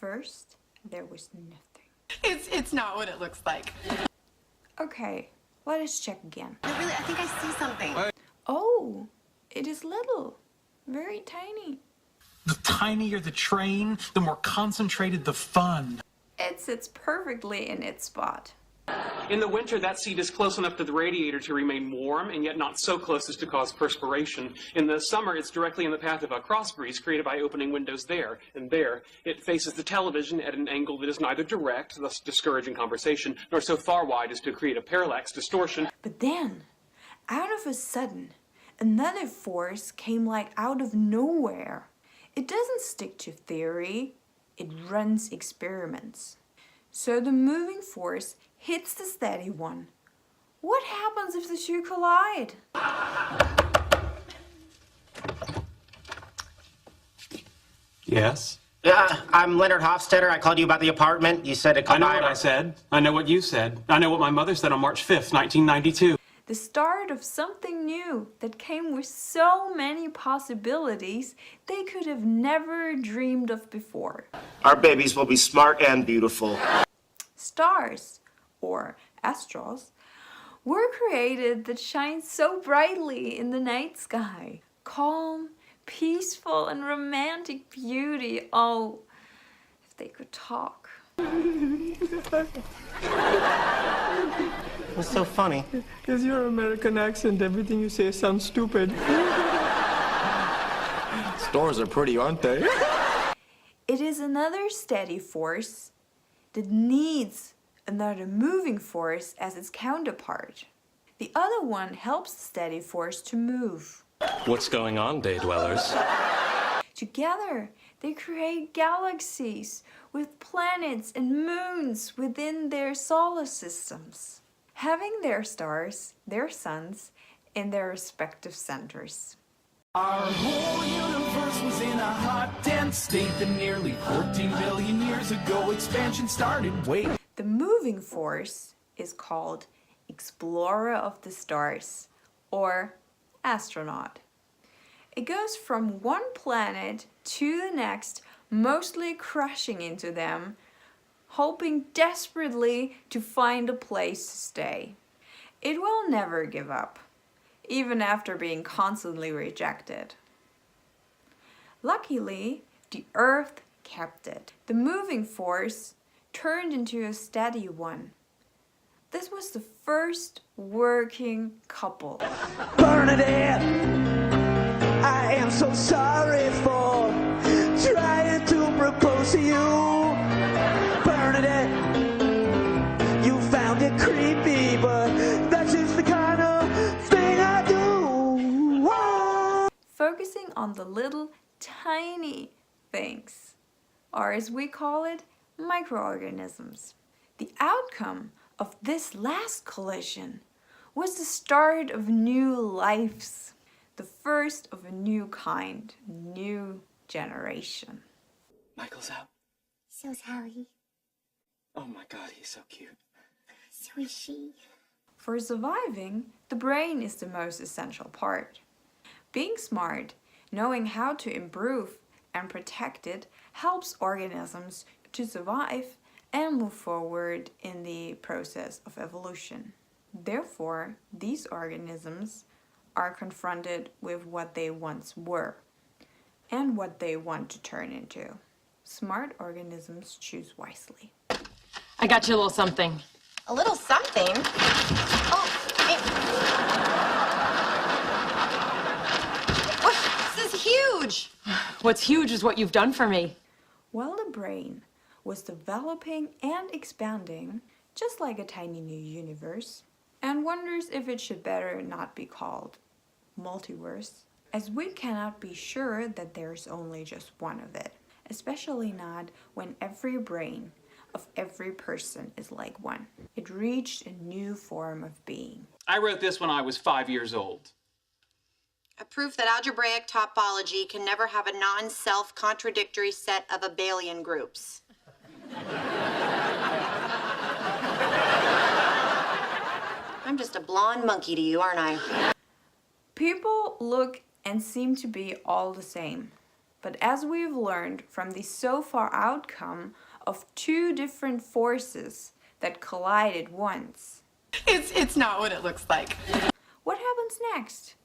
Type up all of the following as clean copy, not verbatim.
first, there was nothing. It's not what it looks like. Okay, let us check again. No, really, I think I see something. Oh, it is little. Very tiny. The tinier the train, the more concentrated the fun. It sits perfectly in its spot. In the winter, that seat is close enough to the radiator to remain warm, and yet not so close as to cause perspiration. In the summer, it's directly in the path of a cross breeze created by opening windows there and there. It faces the television at an angle that is neither direct, thus discouraging conversation, nor so far wide as to create a parallax distortion. But then, out of a sudden, another force came like out of nowhere. It doesn't stick to theory, it runs experiments. So the moving force hits the steady one. What happens if the two collide? Yes? Yeah, I'm Leonard Hofstetter. I called you about the apartment. You said to come by. I know what I said. I know what you said. I know what my mother said on March 5th, 1992. The start of something new that came with so many possibilities they could have never dreamed of before. Our babies will be smart and beautiful. Stars, or astrals, were created that shine so brightly in the night sky. Calm, peaceful, and romantic beauty. Oh, if they could talk. What's so funny? Is your American accent, everything you say sounds stupid. Stores are pretty, aren't they? It is another steady force that needs another moving force as its counterpart. The other one helps the steady force to move. What's going on, Day Dwellers? Together, they create galaxies with planets and moons within their solar systems, having their stars, their suns, in their respective centers. Our whole universe was in a hot, dense state that nearly 14 billion years ago expansion started. Wait. The moving force is called Explorer of the Stars, or astronaut. It goes from one planet to the next, mostly crashing into them, hoping desperately to find a place to stay. It will never give up, even after being constantly rejected. Luckily, the Earth kept it. The moving force turned into a steady one. This was the first working couple. Bernadette, I am so sorry for trying to propose to you. Bernadette, you found it creepy, but that's just the kind of thing I do. Whoa. Focusing on the little tiny things, or as we call it, microorganisms. The outcome of this last collision was the start of new lives, the first of a new kind, new generation. Michael's out. So's Harry. Oh my God, he's so cute. So is she. For surviving, the brain is the most essential part. Being smart, knowing how to improve and protect it, helps organisms to survive and move forward in the process of evolution. Therefore, these organisms are confronted with what they once were and what they want to turn into. Smart organisms choose wisely. I got you a little something. A little something? Oh, hey. What? This is huge. What's huge is what you've done for me. While the brain was developing and expanding, just like a tiny new universe, and wonders if it should better not be called multiverse, as we cannot be sure that there's only just one of it, especially not when every brain of every person is like one. It reached a new form of being. I wrote this when I was 5 years old. A proof that algebraic topology can never have a non-self-contradictory set of abelian groups. I'm just a blonde monkey to you, aren't I? People look and seem to be all the same, But as we've learned from the so far outcome of two different forces that collided once, It's not what it looks like. what happens next?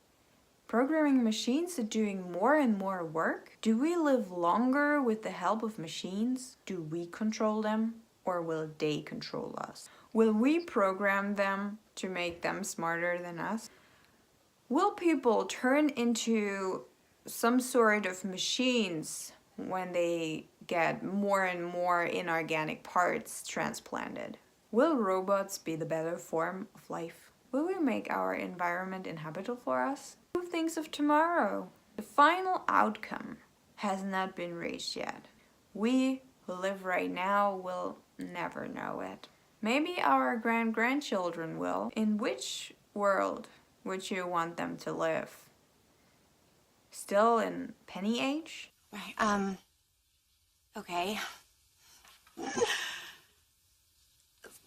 Programming machines are doing more and more work? Do we live longer with the help of machines? Do we control them, or will they control us? Will we program them to make them smarter than us? Will people turn into some sort of machines when they get more and more inorganic parts transplanted? Will robots be the better form of life? Will we make our environment inhabitable for us? Who thinks of tomorrow? The final outcome has not been reached yet. We who live right now will never know it. Maybe our grandchildren will. In which world would you want them to live? Still in Penny Age? Right, okay.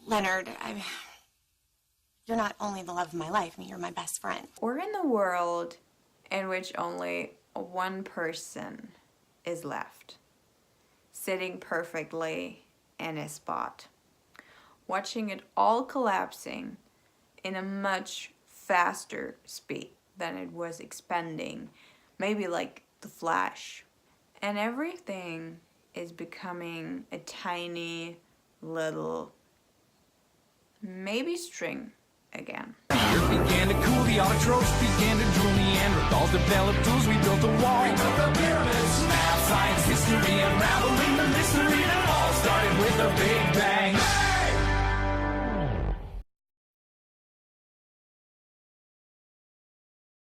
Leonard, you're not only the love of my life, I mean, you're my best friend. Or in the world in which only one person is left, sitting perfectly in his spot, watching it all collapsing in a much faster speed than it was expanding, maybe like the Flash. And everything is becoming a tiny little, maybe string again. The earth began to cool, the autotrophs began to drool, Neanderthals developed tools, we built a wall. We built the pyramids, math, science, history, unraveling the mystery that all started with a big bang.